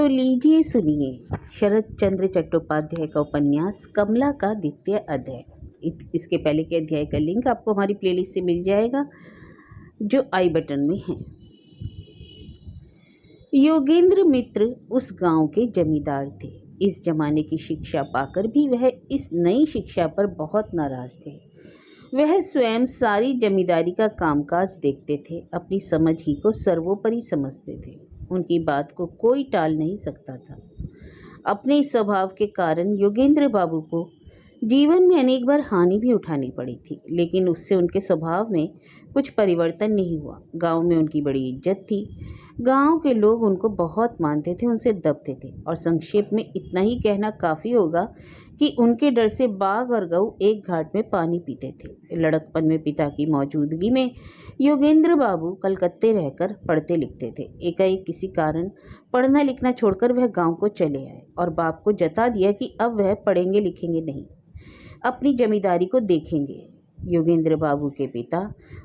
तो लीजिए सुनिए शरत चंद्र चट्टोपाध्याय का उपन्यास कमला का द्वितीय अध्याय। इसके पहले के अध्याय का लिंक आपको हमारी प्लेलिस्ट से मिल जाएगा जो आई बटन में है। योगेंद्र मित्र उस गांव के जमींदार थे। इस जमाने की शिक्षा पाकर भी वह इस नई शिक्षा पर बहुत नाराज थे। वह स्वयं सारी जमींदारी का कामकाज देखते थे, अपनी समझ ही को सर्वोपरि समझते थे। उनकी बात को कोई टाल नहीं सकता था। अपने स्वभाव के कारण योगेंद्र बाबू को जीवन में अनेक बार हानि भी उठानी पड़ी थी, लेकिन उससे उनके स्वभाव में कुछ परिवर्तन नहीं हुआ। गांव में उनकी बड़ी इज्जत थी। गांव के लोग उनको बहुत मानते थे, उनसे दबते थे। और संक्षेप में इतना ही कहना काफ़ी होगा कि उनके डर से बाघ और गऊ एक घाट में पानी पीते थे। लड़कपन में पिता की मौजूदगी में योगेंद्र बाबू कलकत्ते रहकर पढ़ते लिखते थे। एकाएक किसी कारण पढ़ना लिखना छोड़कर वह गांव को चले आए और बाप को जता दिया कि अब वह पढ़ेंगे लिखेंगे नहीं, अपनी जमींदारी को देखेंगे। योगेंद्र बाबू के पिता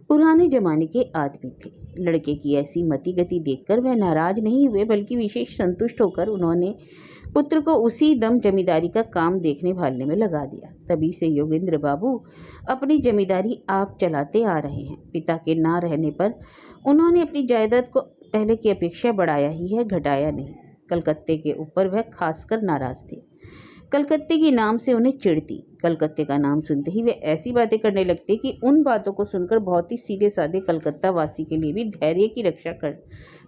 पुराने जमाने के आदमी थे। लड़के की ऐसी मति गति देखकर वह नाराज नहीं हुए, बल्कि विशेष संतुष्ट होकर उन्होंने पुत्र को उसी दम जमींदारी का काम देखने भालने में लगा दिया। तभी से योगेंद्र बाबू अपनी जमींदारी आप चलाते आ रहे हैं। पिता के ना रहने पर उन्होंने अपनी जायदाद को पहले की अपेक्षा बढ़ाया ही है, घटाया नहीं। कलकत्ते के ऊपर वह खासकर नाराज थे। कलकत्ते के नाम से उन्हें चिढ़ थी। कलकत्ते का नाम सुनते ही वे ऐसी बातें करने लगते कि उन बातों को सुनकर बहुत ही सीधे साधे कलकत्ता वासी के लिए भी धैर्य की रक्षा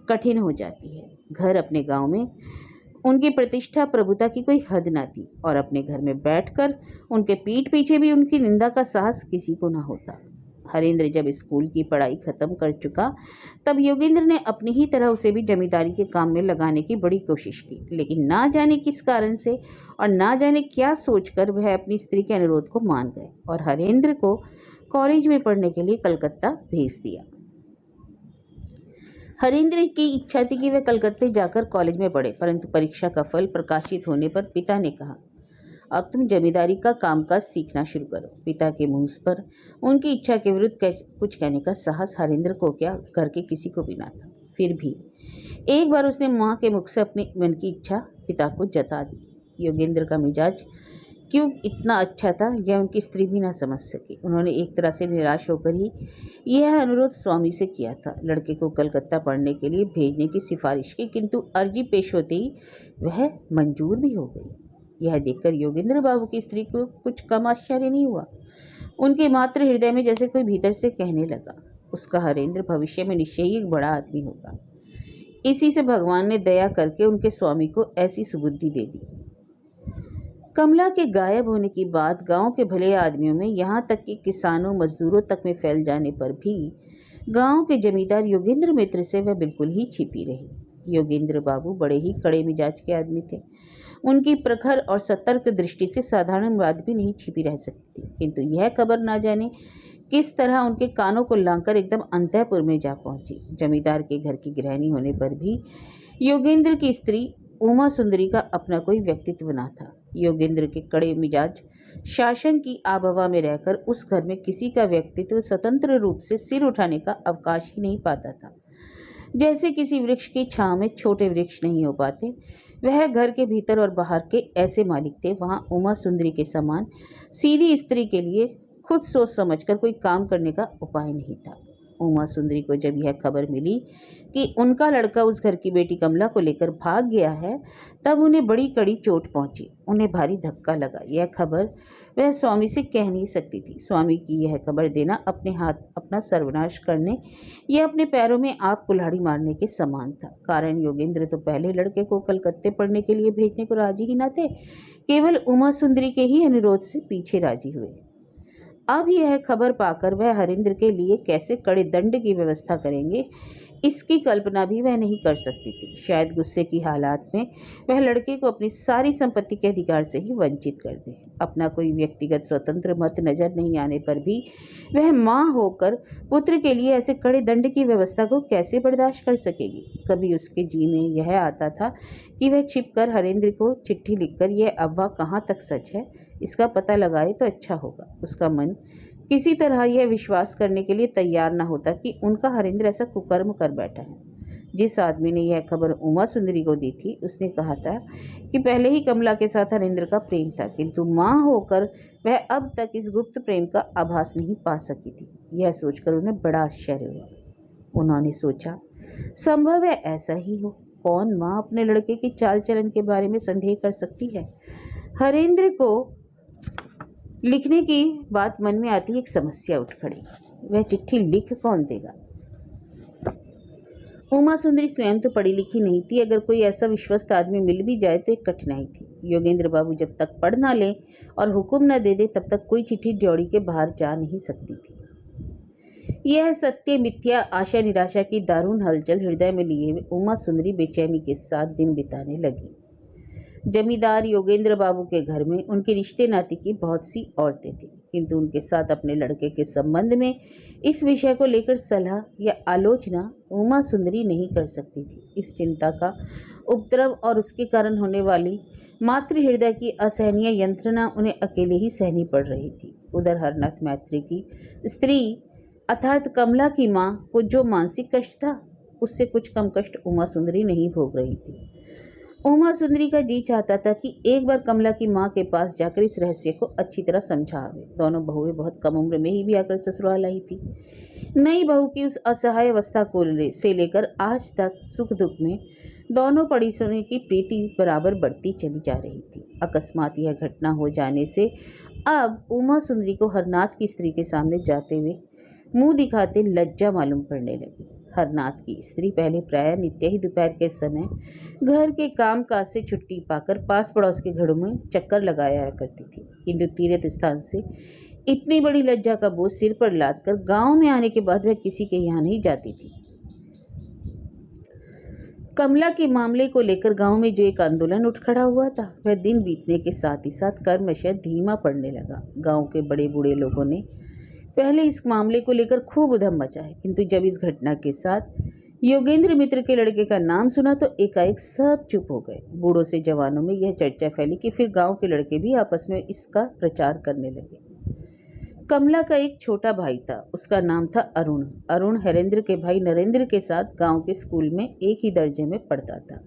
कठिन हो जाती है। घर अपने गांव में उनकी प्रतिष्ठा प्रभुता की कोई हद ना थी, और अपने घर में बैठकर उनके पीठ पीछे भी उनकी निंदा का साहस किसी को ना होता। हरेंद्र जब स्कूल की पढ़ाई खत्म कर चुका, तब योगेंद्र ने अपनी ही तरह उसे भी जमींदारी के काम में लगाने की बड़ी कोशिश की, लेकिन ना जाने किस कारण से और ना जाने क्या सोचकर वह अपनी स्त्री के अनुरोध को मान गए और हरेंद्र को कॉलेज में पढ़ने के लिए कलकत्ता भेज दिया। हरेंद्र की इच्छा थी कि वह कलकत्ते जाकर कॉलेज में पढ़े, परंतु परीक्षा का फल प्रकाशित होने पर पिता ने कहा, अब तुम जमींदारी का कामकाज सीखना शुरू करो। पिता के मुंह पर उनकी इच्छा के विरुद्ध कुछ कहने का साहस हरेंद्र को क्या, घर के किसी को भी ना था। फिर भी एक बार उसने माँ के मुख से अपनी मन की इच्छा पिता को जता दी। योगेंद्र का मिजाज क्यों इतना अच्छा था यह उनकी स्त्री भी ना समझ सकी। उन्होंने एक तरह से निराश होकर ही यह अनुरोध स्वामी से किया था, लड़के को कलकत्ता पढ़ने के लिए भेजने की सिफारिश की, किंतु अर्जी पेश होते ही वह मंजूर भी हो गई। यह देखकर योगेंद्र बाबू की स्त्री को कुछ कम आश्चर्य नहीं हुआ। उनके मातृ हृदय में जैसे कोई भीतर से कहने लगा, उसका हरेंद्र भविष्य में निश्चय ही एक बड़ा आदमी होगा। इसी से भगवान ने दया करके उनके स्वामी को ऐसी सुबुद्धि दे दी। कमला के गायब होने की बात गांव के भले आदमियों में, यहाँ तक कि किसानों मजदूरों तक में फैल जाने पर भी गांव के जमींदार योगेंद्र मित्र से वह बिल्कुल ही छिपी रही। योगेंद्र बाबू बड़े ही कड़े मिजाज के आदमी थे। उनकी प्रखर और सतर्क दृष्टि से साधारण बात भी नहीं छिपी रह सकती थी, किंतु यह खबर ना जाने किस तरह उनके कानों को लांघकर एकदम अंतःपुर में जा पहुंची। जमींदार के घर की गृहिणी होने पर भी योगेंद्र की स्त्री उमा सुंदरी का अपना कोई व्यक्तित्व न था। योगेंद्र के कड़े मिजाज शासन की आबहवा में रहकर उस घर में किसी का व्यक्तित्व स्वतंत्र रूप से सिर उठाने का अवकाश ही नहीं पाता था। जैसे किसी वृक्ष की छांव में छोटे वृक्ष नहीं हो पाते, वह घर के भीतर और बाहर के ऐसे मालिक थे। वहाँ उमा सुंदरी के समान सीधी स्त्री के लिए खुद सोच समझकर कोई काम करने का उपाय नहीं था। उमा सुंदरी को जब यह खबर मिली कि उनका लड़का उस घर की बेटी कमला को लेकर भाग गया है, तब उन्हें बड़ी कड़ी चोट पहुंची। उन्हें भारी धक्का लगा। यह खबर वह स्वामी से कह नहीं सकती थी। स्वामी की यह खबर देना अपने हाथ अपना सर्वनाश करने या अपने पैरों में आप कुल्हाड़ी मारने के समान था। कारण योगेंद्र तो पहले लड़के को कलकत्ते पढ़ने के लिए भेजने को राजी ही न थे, केवल उमा सुंदरी के ही अनुरोध से पीछे राजी हुए। अब यह खबर पाकर वह हरेंद्र के लिए कैसे कड़े दंड की व्यवस्था करेंगे, इसकी कल्पना भी वह नहीं कर सकती थी। शायद गुस्से की हालात में वह लड़के को अपनी सारी संपत्ति के अधिकार से ही वंचित कर दे। अपना कोई व्यक्तिगत स्वतंत्र मत नजर नहीं आने पर भी वह माँ होकर पुत्र के लिए ऐसे कड़े दंड की व्यवस्था को कैसे बर्दाश्त कर सकेगी। कभी उसके जी में यह आता था कि वह छिपकर हरेंद्र को चिट्ठी लिखकर यह अफवाह कहाँ तक सच है इसका पता लगाए तो अच्छा होगा। उसका मन किसी तरह यह विश्वास करने के लिए तैयार न होता कि उनका हरेंद्र ऐसा कुकर्म कर बैठा है। जिस आदमी ने यह खबर उमा सुंदरी को दी थी उसने कहा था कि पहले ही कमला के साथ हरेंद्र का प्रेम था, किंतु माँ होकर वह अब तक इस गुप्त प्रेम का आभास नहीं पा सकी थी। यह सोचकर उन्हें बड़ा आश्चर्य हुआ। उन्होंने सोचा, संभव है ऐसा ही हो। कौन माँ अपने लड़के के चाल चलन के बारे में संदेह कर सकती है। हरेंद्र को लिखने की बात मन में आती एक समस्या उठ खड़ी। वह चिट्ठी लिख कौन देगा। उमा सुंदरी स्वयं तो पढ़ी लिखी नहीं थी, अगर कोई ऐसा विश्वस्त आदमी मिल भी जाए तो एक कठिनाई थी। योगेंद्र बाबू जब तक पढ़ ना ले और हुक्म न दे दे तब तक कोई चिट्ठी ड्योढ़ी के बाहर जा नहीं सकती थी। यह सत्य मिथ्या आशा निराशा की दारुण हलचल हृदय में लिए हुए उमा सुंदरी बेचैनी के साथ दिन बिताने लगी। जमींदार योगेंद्र बाबू के घर में उनके रिश्ते नाते की बहुत सी औरतें थीं, किंतु उनके साथ अपने लड़के के संबंध में इस विषय को लेकर सलाह या आलोचना उमा सुंदरी नहीं कर सकती थी। इस चिंता का उपद्रव और उसके कारण होने वाली मातृ हृदय की असहनीय यंत्रणा उन्हें अकेले ही सहनी पड़ रही थी। उधर हरनाथ मैत्री की स्त्री अर्थात कमला की माँ को जो मानसिक कष्ट था, उससे कुछ कम कष्ट उमा सुंदरी नहीं भोग रही थी। उमा सुंदरी का जी चाहता था कि एक बार कमला की माँ के पास जाकर इस रहस्य को अच्छी तरह समझा आवे। दोनों बहुएं बहुत कम उम्र में ही भी आकर ससुराल आई थी। नई बहू की उस असहाय अवस्था को से लेकर आज तक सुख दुख में दोनों पड़ोसियों की प्रीति बराबर बढ़ती चली जा रही थी। अकस्मात यह घटना हो जाने से अब उमा सुंदरी को हरनाथ की स्त्री के सामने जाते हुए मुंह दिखाते लज्जा मालूम पड़ने लगी। हरनाथ की स्त्री पहले प्रायः नित्य ही दोपहर के समय घर के काम काज से छुट्टी पाकर पास पड़ोस के घरों में चक्कर लगाया करती थी, किंतु तीर्थ स्थान से इतनी बड़ी लज्जा का बोझ सिर पर लाद कर गाँव में आने के बाद वह किसी के यहाँ नहीं जाती थी। कमला के मामले को लेकर गांव में जो एक आंदोलन उठ खड़ा हुआ था, वह दिन बीतने के साथ ही साथ क्रमशः धीमा पड़ने लगा। गांव के बड़े बूढ़े लोगों ने पहले इस मामले को लेकर खूब उधम मचाया, किंतु जब इस घटना के साथ योगेंद्र मित्र के लड़के का नाम सुना तो एकाएक सब चुप हो गए। बूढ़ों से जवानों में यह चर्चा फैली कि फिर गांव के लड़के भी आपस में इसका प्रचार करने लगे। कमला का एक छोटा भाई था, उसका नाम था अरुण। अरुण हरेंद्र के भाई नरेंद्र के साथ गांव के स्कूल में एक ही दर्जे में पढ़ता था।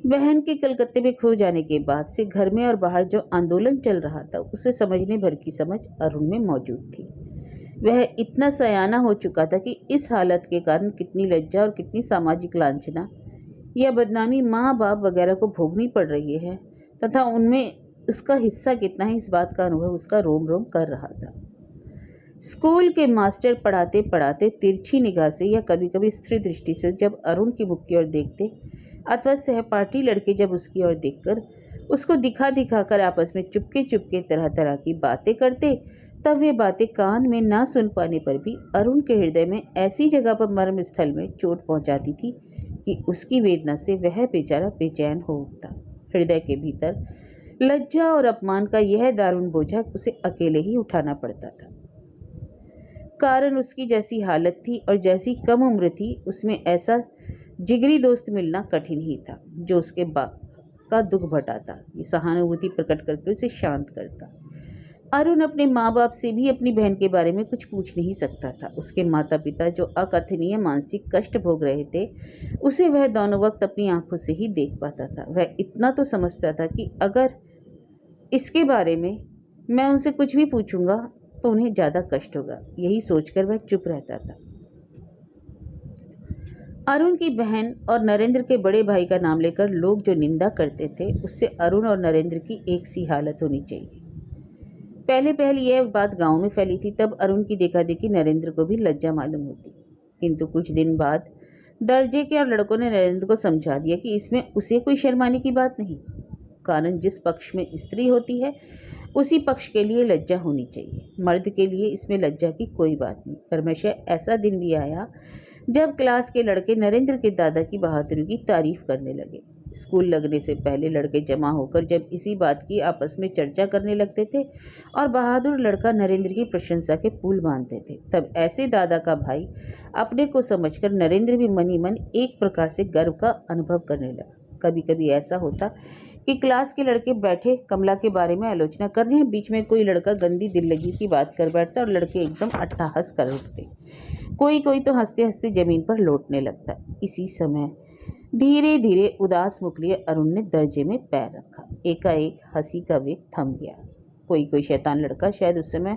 बहन के कलकत्ते में खो जाने के बाद से घर में और बाहर जो आंदोलन चल रहा था, उसे समझने भर की समझ अरुण में मौजूद थी। वह इतना सयाना हो चुका था कि इस हालत के कारण कितनी लज्जा और कितनी सामाजिक लांछना या बदनामी माँ बाप वगैरह को भोगनी पड़ रही है तथा उनमें उसका हिस्सा कितना है, इस बात का अनुभव उसका रोम रोम कर रहा था। स्कूल के मास्टर पढ़ाते पढ़ाते तिरछी निगाह से या कभी कभी स्थिर दृष्टि से जब अरुण की मुख की ओर देखते अथवा सहपाठी लड़के जब उसकी ओर देखकर उसको दिखा दिखा कर आपस में चुपके तरह तरह की बातें करते, तब वे बातें कान में ना सुन पाने पर भी अरुण के हृदय में ऐसी जगह पर मर्म स्थल में चोट पहुंचाती थी कि उसकी वेदना से वह बेचारा बेचैन हो उठता। हृदय के भीतर लज्जा और अपमान का यह दारुण बोझा उसे अकेले ही उठाना पड़ता था। कारण उसकी जैसी हालत थी और जैसी कम उम्र थी, उसमें ऐसा जिगरी दोस्त मिलना कठिन ही था जो उसके बाप का दुख भटाता, ये सहानुभूति प्रकट करके उसे शांत करता। अरुण अपने माँ बाप से भी अपनी बहन के बारे में कुछ पूछ नहीं सकता था। उसके माता पिता जो अकथनीय मानसिक कष्ट भोग रहे थे, उसे वह दोनों वक्त अपनी आंखों से ही देख पाता था। वह इतना तो समझता था कि अगर इसके बारे में मैं उनसे कुछ भी पूछूंगा तो उन्हें ज़्यादा कष्ट होगा। यही सोचकर वह चुप रहता था। अरुण की बहन और नरेंद्र के बड़े भाई का नाम लेकर लोग जो निंदा करते थे, उससे अरुण और नरेंद्र की एक सी हालत होनी चाहिए। पहले यह बात गांव में फैली थी, तब अरुण की देखा देखी नरेंद्र को भी लज्जा मालूम होती, किंतु कुछ दिन बाद दर्जे के और लड़कों ने नरेंद्र को समझा दिया कि इसमें उसे कोई शर्माने की बात नहीं। कारण जिस पक्ष में स्त्री होती है उसी पक्ष के लिए लज्जा होनी चाहिए, मर्द के लिए इसमें लज्जा की कोई बात नहीं। क्रमशः ऐसा दिन भी आया जब क्लास के लड़के नरेंद्र के दादा की बहादुरी की तारीफ करने लगे। स्कूल लगने से पहले लड़के जमा होकर जब इसी बात की आपस में चर्चा करने लगते थे और बहादुर लड़का नरेंद्र की प्रशंसा के पुल बांधते थे, तब ऐसे दादा का भाई अपने को समझकर नरेंद्र भी मन ही मन एक प्रकार से गर्व का अनुभव करने लगा। कभी कभी ऐसा होता कि क्लास के लड़के बैठे कमला के बारे में आलोचना कर रहे हैं, बीच में कोई लड़का गंदी दिल लगी की बात कर बैठता और लड़के एकदम अट्टहास कर उठते। कोई कोई तो हंसते हंसते जमीन पर लौटने लगता। इसी समय धीरे धीरे उदास मुख लिए अरुण ने दर्जे में पैर रखा। एकाएक हंसी का वेग थम गया। कोई कोई शैतान लड़का शायद उस समय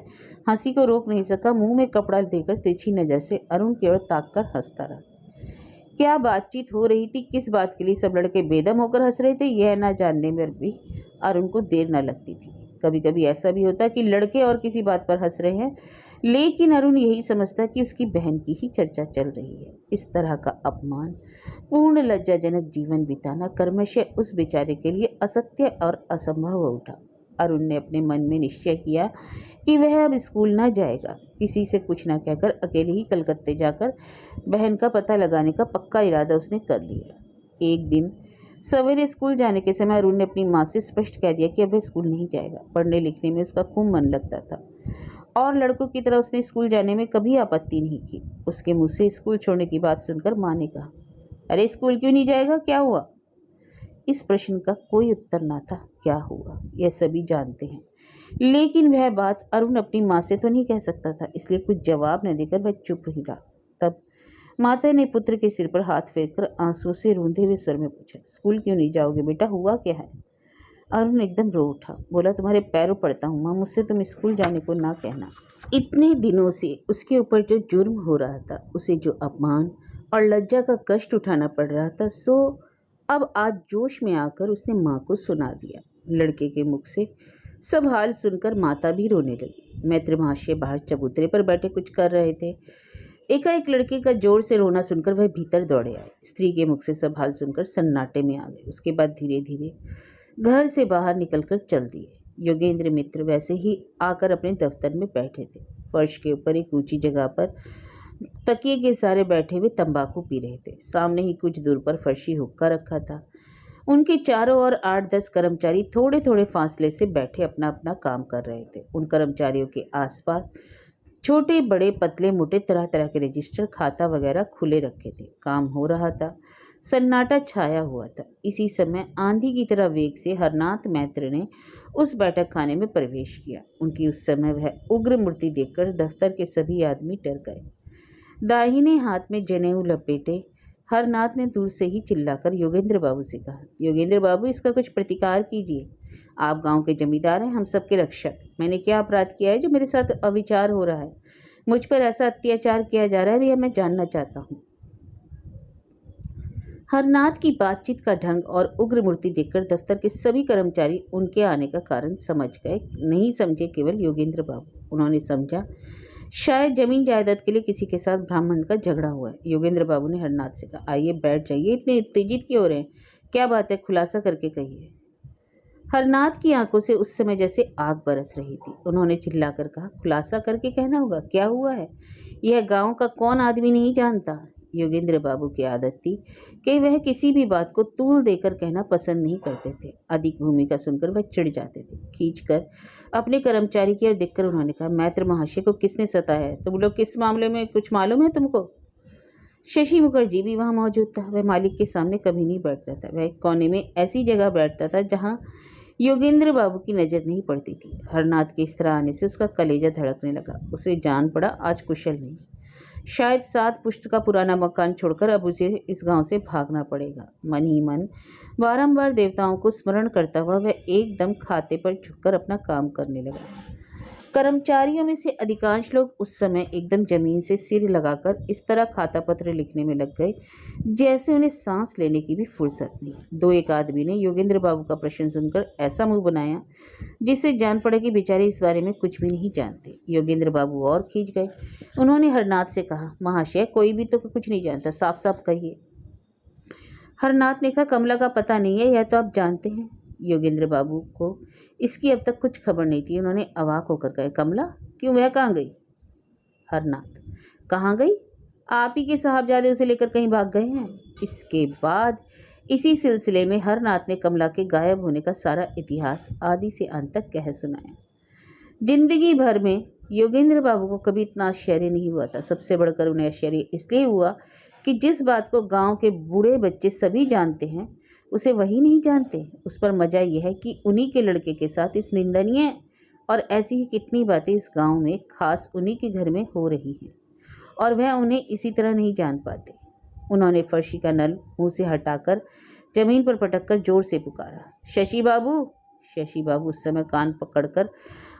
हंसी को रोक नहीं सका। मुंह में कपड़ा देकर तिरछी नजर से अरुण की ओर ताक कर हंसता रहा। क्या बातचीत हो रही थी, किस बात के लिए सब लड़के बेदम होकर हंस रहे थे, यह ना जानने में भी अरुण को देर न लगती थी। कभी कभी ऐसा भी होता कि लड़के और किसी बात पर हंस रहे हैं, लेकिन अरुण यही समझता कि उसकी बहन की ही चर्चा चल रही है। इस तरह का अपमान पूर्ण लज्जाजनक जीवन बिताना क्रमशः उस बेचारे के लिए असत्य और असंभव हो उठा। अरुण ने अपने मन में निश्चय किया कि वह अब स्कूल न जाएगा। किसी से कुछ न कहकर अकेले ही कलकत्ते जाकर बहन का पता लगाने का पक्का इरादा उसने कर लिया। एक दिन सवेरे स्कूल जाने के समय अरुण ने अपनी माँ से स्पष्ट कह दिया कि अब वह स्कूल नहीं जाएगा। पढ़ने लिखने में उसका खूब मन लगता था और लड़कों की तरह उसने स्कूल जाने में कभी आपत्ति नहीं की। उसके मुँह से स्कूल छोड़ने की बात सुनकर माँ ने कहा, अरे स्कूल क्यों नहीं जाएगा, क्या हुआ? इस प्रश्न का कोई उत्तर ना था। क्या हुआ यह सभी जानते हैं, लेकिन वह बात अरुण अपनी माँ से तो नहीं कह सकता था, इसलिए कुछ जवाब न देकर वह चुप ही रहा। तब माता ने पुत्र के सिर पर हाथ फेरकर आंसुओं से रूंधे हुए स्वर में पूछा, स्कूल क्यों नहीं जाओगे बेटा, हुआ क्या है? अरुण एकदम रो उठा। बोला, तुम्हारे पैरों पड़ता हूँ माँ, मुझसे तुम स्कूल जाने को ना कहना। इतने दिनों से उसके ऊपर जो जुर्म हो रहा था, उसे जो अपमान और लज्जा का कष्ट उठाना पड़ रहा था, सो अब आज जोश में आकर उसने माँ को सुना दिया। लड़के के मुख से सब हाल सुनकर माता भी रोने लगी। मैत्र महाशय बाहर चबूतरे पर बैठे कुछ कर रहे थे। एकाएक लड़के का जोर से रोना सुनकर वह भीतर दौड़े आए। स्त्री के मुख से सब हाल सुनकर सन्नाटे में आ गए। उसके बाद धीरे धीरे घर से बाहर निकलकर चल दिए। योगेंद्र मित्र वैसे ही आकर अपने दफ्तर में बैठे थे। फर्श के ऊपर एक ऊंची जगह पर तकिए के सहारे बैठे हुए तंबाकू पी रहे थे। सामने ही कुछ दूर पर फर्शी हुक्का रखा था। उनके चारों ओर 8-10 कर्मचारी थोड़े थोड़े फासले से बैठे अपना अपना काम कर रहे थे। उन कर्मचारियों के आसपास छोटे बड़े पतले मोटे तरह तरह के रजिस्टर खाता वगैरह खुले रखे थे। काम हो रहा था, सन्नाटा छाया हुआ था। इसी समय आंधी की तरह वेग से हरनाथ मैत्र ने उस बैठक खाने में प्रवेश किया। उनकी उस समय वह उग्र मूर्ति देखकर दफ्तर के सभी आदमी डर गए। दाहिने हाथ में जनेऊ लपेटे हरनाथ ने दूर से ही चिल्लाकर योगेंद्र बाबू से कहा, योगेंद्र बाबू, इसका कुछ प्रतिकार कीजिए। आप गांव के जमींदार हैं, हम सबके रक्षक। मैंने क्या अपराध किया है जो मेरे साथ अविचार हो रहा है? मुझ पर ऐसा अत्याचार किया जा रहा है, भैया मैं जानना चाहता हूँ। हरनाथ की बातचीत का ढंग और उग्र मूर्ति देखकर दफ्तर के सभी कर्मचारी उनके आने का कारण समझ गए। नहीं समझे केवल योगेंद्र बाबू। उन्होंने समझा शायद जमीन जायदाद के लिए किसी के साथ ब्राह्मण का झगड़ा हुआ है। योगेंद्र बाबू ने हरनाथ से कहा, आइए बैठ जाइए, इतने उत्तेजित क्यों हो रहे हैं? क्या बात है, खुलासा करके कहिए। हरनाथ की आंखों से उस समय जैसे आग बरस रही थी। उन्होंने चिल्लाकर कहा, खुलासा करके कहना होगा, क्या हुआ है? यह गांव का कौन आदमी नहीं जानता? योगेंद्र बाबू की आदत थी कि वह किसी भी बात को तूल देकर कहना पसंद नहीं करते थे। अधिक भूमिका सुनकर वह चिढ़ जाते थे। खींचकर अपने कर्मचारी की ओर देखकर उन्होंने कहा, मैत्र महाशय को किसने सताया है? तुम लोग किस मामले में कुछ मालूम है तुमको? शशि मुखर्जी भी वहाँ मौजूद था। वह मालिक के सामने कभी नहीं बैठता था। वह एक कोने में ऐसी जगह बैठता था जहाँ योगेंद्र बाबू की नज़र नहीं पड़ती थी। हरनाथ के इस तरह आने से उसका कलेजा धड़कने लगा। उसे जान पड़ा आज कुशल नहीं। शायद 7 पुश्त का पुराना मकान छोड़कर अब उसे इस गांव से भागना पड़ेगा। मन ही मन बारंबार देवताओं को स्मरण करता हुआ वह एकदम खाते पर झुककर अपना काम करने लगा। कर्मचारियों में से अधिकांश लोग उस समय एकदम जमीन से सिर लगाकर इस तरह खाता पत्र लिखने में लग गए जैसे उन्हें सांस लेने की भी फुर्सत नहीं। 2-1 आदमी ने योगेंद्र बाबू का प्रश्न सुनकर ऐसा मुंह बनाया जिससे जान पड़े कि बेचारे इस बारे में कुछ भी नहीं जानते। योगेंद्र बाबू और खींच गए। उन्होंने हरनाथ से कहा, महाशय कोई भी तो कुछ नहीं जानता, साफ साफ कहिए। हरनाथ ने कहा, कमला का पता नहीं है, यह तो आप जानते हैं। योगेंद्र बाबू को इसकी अब तक कुछ खबर नहीं थी। उन्होंने अवाक होकर कहा, कमला? क्यों, वह कहाँ गई? हरनाथ, कहाँ गई? आप ही के साहबजादे उसे लेकर कहीं भाग गए हैं। इसके बाद इसी सिलसिले में हरनाथ ने कमला के गायब होने का सारा इतिहास आदि से अंत तक कह सुनाया। जिंदगी भर में योगेंद्र बाबू को कभी इतना आश्चर्य नहीं हुआ था। सबसे बढ़कर उन्हें आश्चर्य इसलिए हुआ कि जिस बात को गांव के बूढ़े बच्चे सभी जानते हैं उसे वही नहीं जानते। उस पर मजा यह है कि उन्हीं के लड़के के साथ इस निंदनीय और ऐसी ही कितनी बातें इस गांव में खास उन्हीं के घर में हो रही हैं और वह उन्हें इसी तरह नहीं जान पाते। उन्होंने फर्शी का नल मुंह से हटाकर जमीन पर पटककर जोर से पुकारा, शशि बाबू। शशि बाबू उस समय कान पकड़कर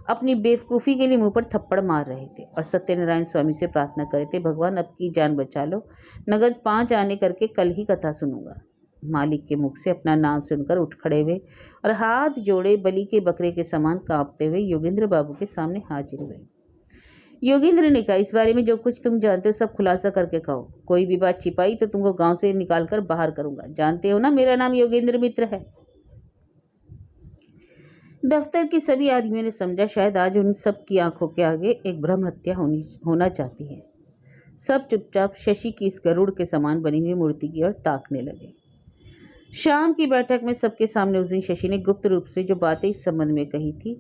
अपनी बेवकूफ़ी के लिए मुंह पर थप्पड़ मार रहे थे और सत्यनारायण स्वामी से प्रार्थना कर रहे थे, भगवान अब की जान बचा लो, नगद 5 आने करके कल ही कथा सुनूंगा। मालिक के मुख से अपना नाम सुनकर उठ खड़े हुए और हाथ जोड़े बलि के बकरे के समान कांपते हुए योगेंद्र बाबू के सामने हाजिर हुए। योगेंद्र ने कहा, इस बारे में जो कुछ तुम जानते हो सब खुलासा करके कहो। कोई भी बात छिपाई तो तुमको गांव से निकालकर बाहर करूंगा। जानते हो ना, मेरा नाम योगेंद्र मित्र है। दफ्तर के सभी आदमियों ने समझा शायद आज उन सब की आंखों के आगे एक ब्रह्म हत्या होना चाहती है। सब चुपचाप शशि की इस गरुड़ के समान बनी हुई मूर्ति की ओर ताकने लगे। शाम की बैठक में सबके सामने उस दिन शशि ने गुप्त रूप से जो बातें इस संबंध में कही थी,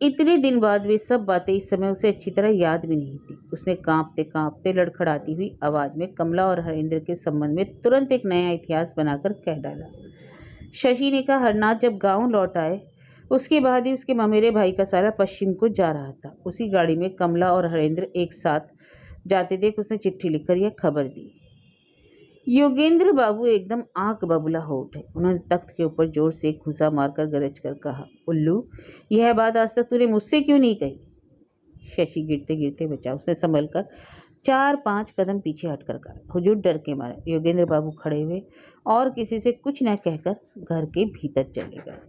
इतने दिन बाद वे सब बातें इस समय उसे अच्छी तरह याद भी नहीं थी। उसने कांपते कांपते लड़खड़ाती हुई आवाज में कमला और हरेंद्र के संबंध में तुरंत एक नया इतिहास बनाकर कह डाला। शशि ने कहा, हरनाथ जब गांव लौट आए उसके बाद ही उसके ममेरे भाई का साला पश्चिम को जा रहा था। उसी गाड़ी में कमला और हरेंद्र एक साथ जाते देख उसने चिट्ठी लिखकर यह खबर दी। योगेंद्र बाबू एकदम आंख बबूला हो उठे। उन्होंने तख्त के ऊपर जोर से एक घुसा मारकर गरज कर कहा, उल्लू, यह बात आज तक तूने मुझसे क्यों नहीं कही? शशि गिरते गिरते बचा। उसने संभल कर 4-5 कदम पीछे हटकर कहा, हुजूर डर के मारे। योगेंद्र बाबू खड़े हुए और किसी से कुछ न कहकर घर के भीतर चले गए।